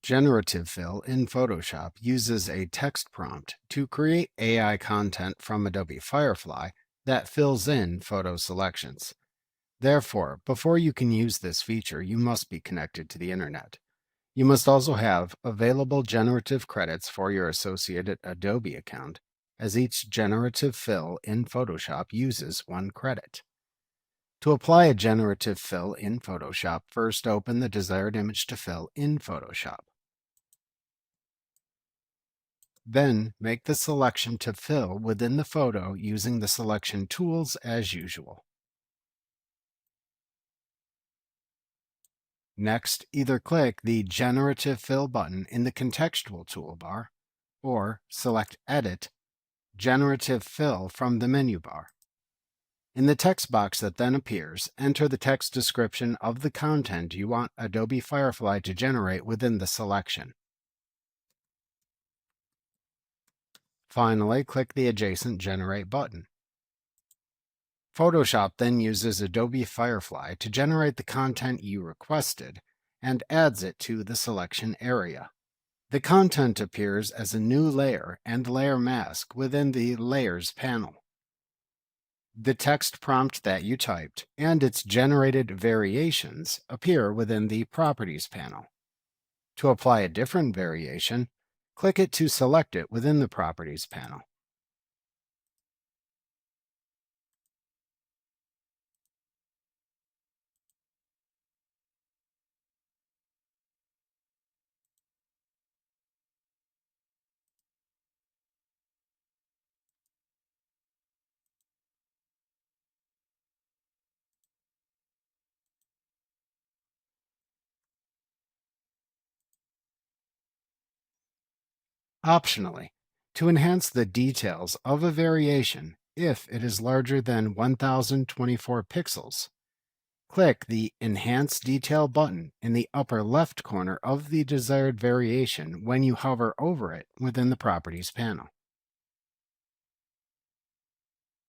Generative Fill in Photoshop uses a text prompt to create AI content from Adobe Firefly that fills in photo selections. Therefore, before you can use this feature, you must be connected to the internet. You must also have available generative credits for your associated Adobe account, as each generative fill in Photoshop uses one credit. To apply a generative fill in Photoshop, first open the desired image to fill in Photoshop. Then make the selection to fill within the photo using the selection tools as usual. Next, either click the Generative Fill button in the contextual toolbar or select Edit, Generative Fill from the menu bar. In the text box that then appears, enter the text description of the content you want Adobe Firefly to generate within the selection. Finally, click the adjacent Generate button. Photoshop then uses Adobe Firefly to generate the content you requested and adds it to the selection area. The content appears as a new layer and layer mask within the Layers panel. The text prompt that you typed and its generated variations appear within the Properties panel. To apply a different variation, click it to select it within the Properties panel. Optionally, to enhance the details of a variation if it is larger than 1024 pixels, click the Enhance Detail button in the upper left corner of the desired variation when you hover over it within the Properties panel.